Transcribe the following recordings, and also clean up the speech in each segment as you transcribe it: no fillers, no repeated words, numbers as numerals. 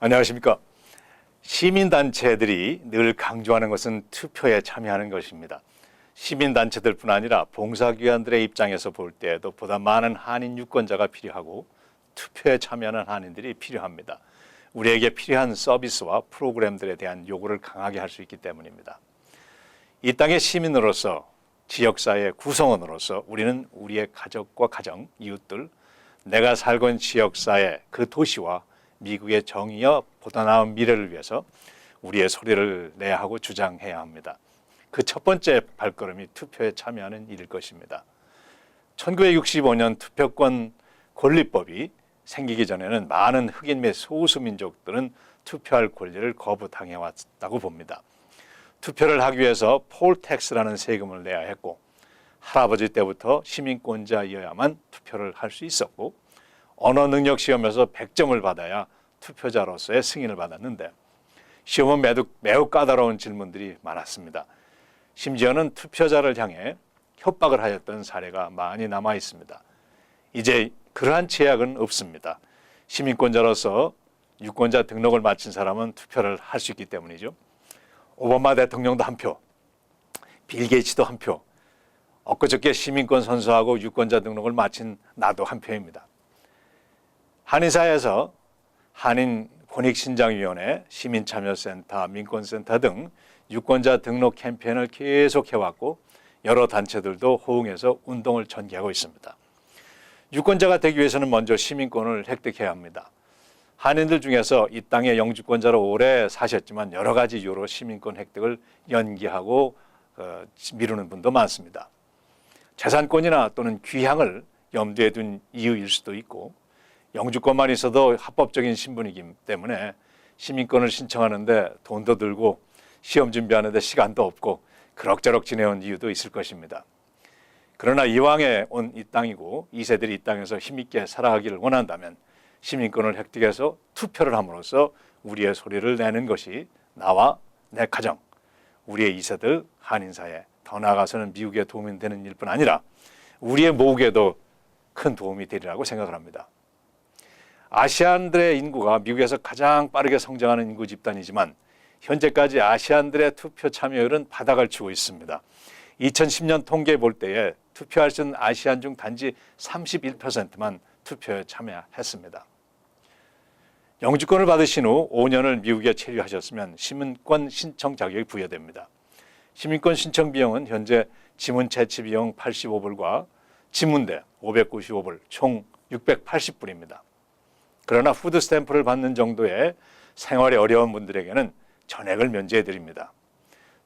안녕하십니까. 시민단체들이 늘 강조하는 것은 투표에 참여하는 것입니다. 시민단체들뿐 아니라 봉사기관들의 입장에서 볼 때에도 보다 많은 한인 유권자가 필요하고 투표에 참여하는 한인들이 필요합니다. 우리에게 필요한 서비스와 프로그램들에 대한 요구를 강하게 할 수 있기 때문입니다. 이 땅의 시민으로서, 지역사회의 구성원으로서 우리는 우리의 가족과 가정, 이웃들, 내가 살고 있는 지역사회, 그 도시와 미국의 정의와 보다 나은 미래를 위해서 우리의 소리를 내야 하고 주장해야 합니다. 그 첫 번째 발걸음이 투표에 참여하는 일일 것입니다. 1965년 투표권 권리법이 생기기 전에는 많은 흑인 및 소수민족들은 투표할 권리를 거부당해 왔다고 봅니다. 투표를 하기 위해서 폴텍스라는 세금을 내야 했고, 할아버지 때부터 시민권자이어야만 투표를 할 수 있었고, 언어 능력 시험에서 100점을 받아야 투표자로서의 승인을 받았는데, 시험은 매우 까다로운 질문들이 많았습니다. 심지어는 투표자를 향해 협박을 하였던 사례가 많이 남아 있습니다. 이제 그러한 제약은 없습니다. 시민권자로서 유권자 등록을 마친 사람은 투표를 할 수 있기 때문이죠. 오바마 대통령도 한 표, 빌 게이츠도 한 표, 엊그저께 시민권 선서하고 유권자 등록을 마친 나도 한 표입니다. 한인사회에서 한인권익신장위원회, 시민참여센터, 민권센터 등 유권자 등록 캠페인을 계속 해왔고, 여러 단체들도 호응해서 운동을 전개하고 있습니다. 유권자가 되기 위해서는 먼저 시민권을 획득해야 합니다. 한인들 중에서 이 땅의 영주권자로 오래 사셨지만 여러 가지 이유로 시민권 획득을 연기하고 미루는 분도 많습니다. 재산권이나 또는 귀향을 염두에 둔 이유일 수도 있고, 영주권만 있어도 합법적인 신분이기 때문에 시민권을 신청하는데 돈도 들고 시험 준비하는데 시간도 없고 그럭저럭 지내온 이유도 있을 것입니다. 그러나 이왕에 온 이 땅이고 2세들이 이 땅에서 힘있게 살아가기를 원한다면 시민권을 획득해서 투표를 함으로써 우리의 소리를 내는 것이 나와 내 가정, 우리의 2세들, 한인사회, 더 나아가서는 미국에 도움이 되는 일뿐 아니라 우리의 모국에도 큰 도움이 되리라고 생각을 합니다. 아시안들의 인구가 미국에서 가장 빠르게 성장하는 인구 집단이지만 현재까지 아시안들의 투표 참여율은 바닥을 치고 있습니다. 2010년 통계 볼 때에 투표할 수 있는 아시안 중 단지 31%만 투표에 참여했습니다. 영주권을 받으신 후 5년을 미국에 체류하셨으면 시민권 신청 자격이 부여됩니다. 시민권 신청 비용은 현재 지문 채취 비용 85불과 지문대 595불, 총 680불입니다. 그러나 푸드 스탬프를 받는 정도의 생활이 어려운 분들에게는 전액을 면제해 드립니다.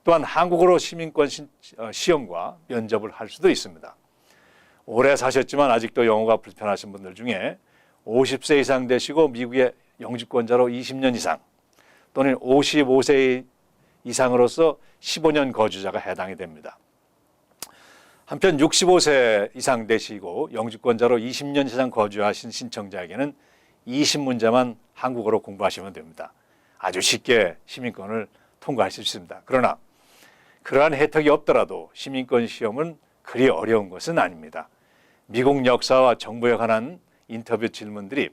또한 한국어로 시민권 시험과 면접을 할 수도 있습니다. 오래 사셨지만 아직도 영어가 불편하신 분들 중에 50세 이상 되시고 미국의 영주권자로 20년 이상 또는 55세 이상으로서 15년 거주자가 해당이 됩니다. 한편 65세 이상 되시고 영주권자로 20년 이상 거주하신 신청자에게는 20문제만 한국어로 공부하시면 됩니다. 아주 쉽게 시민권을 통과할 수 있습니다. 그러나 그러한 혜택이 없더라도 시민권 시험은 그리 어려운 것은 아닙니다. 미국 역사와 정부에 관한 인터뷰 질문들이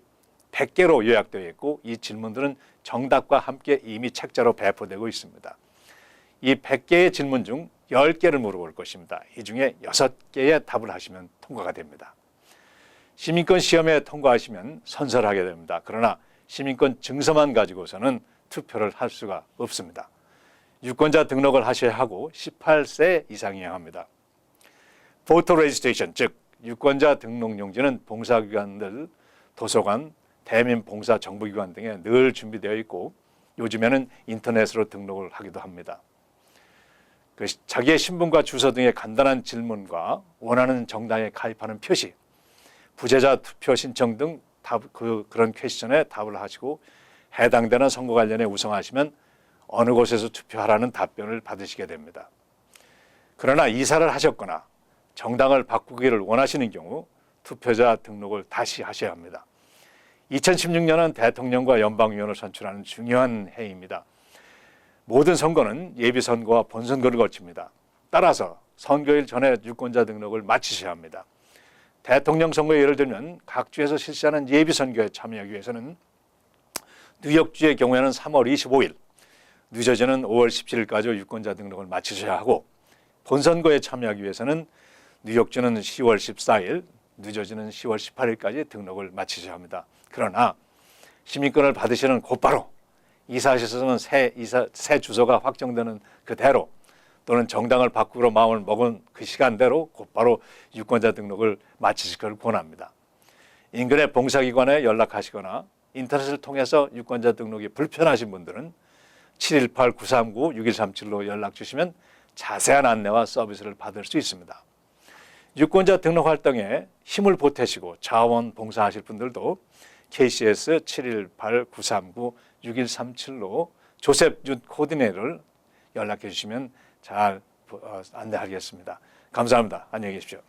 100개로 요약되어 있고 이 질문들은 정답과 함께 이미 책자로 배포되고 있습니다. 이 100개의 질문 중 10개를 물어볼 것입니다. 이 중에 6개의 답을 하시면 통과가 됩니다. 시민권 시험에 통과하시면 선서를 하게 됩니다. 그러나 시민권 증서만 가지고서는 투표를 할 수가 없습니다. 유권자 등록을 하셔야 하고 18세 이상이어야 합니다. Voter Registration, 즉 유권자 등록 용지는 봉사기관들, 도서관, 대민봉사 정부기관 등에 늘 준비되어 있고 요즘에는 인터넷으로 등록을 하기도 합니다. 자기의 신분과 주소 등의 간단한 질문과 원하는 정당에 가입하는 표시, 부재자 투표 신청 등 그런 퀘스천에 답을 하시고 해당되는 선거 관련에 우성하시면 어느 곳에서 투표하라는 답변을 받으시게 됩니다. 그러나 이사를 하셨거나 정당을 바꾸기를 원하시는 경우 투표자 등록을 다시 하셔야 합니다. 2016년은 대통령과 연방위원을 선출하는 중요한 해입니다. 모든 선거는 예비선거와 본선거를 거칩니다. 따라서 선거일 전에 유권자 등록을 마치셔야 합니다. 대통령 선거에 예를 들면 각 주에서 실시하는 예비선거에 참여하기 위해서는 뉴욕주의 경우에는 3월 25일, 뉴저지는 5월 17일까지 유권자 등록을 마치셔야 하고 본선거에 참여하기 위해서는 뉴욕주는 10월 14일, 뉴저지는 10월 18일까지 등록을 마치셔야 합니다. 그러나 시민권을 받으시는 곧바로 이사하셔서는 새 주소가 확정되는 그대로 또는 정당을 바꾸기로 마음을 먹은 그 시간대로 곧바로 유권자 등록을 마치실 것을 권합니다. 인근의 봉사기관에 연락하시거나 인터넷을 통해서 유권자 등록이 불편하신 분들은 718-939-6137로 연락 주시면 자세한 안내와 서비스를 받을 수 있습니다. 유권자 등록 활동에 힘을 보태시고 자원봉사하실 분들도 KCS 718-939-6137로 조셉 윤 코디네이터를 연락해 주시면 잘 안내하겠습니다. 감사합니다. 안녕히 계십시오.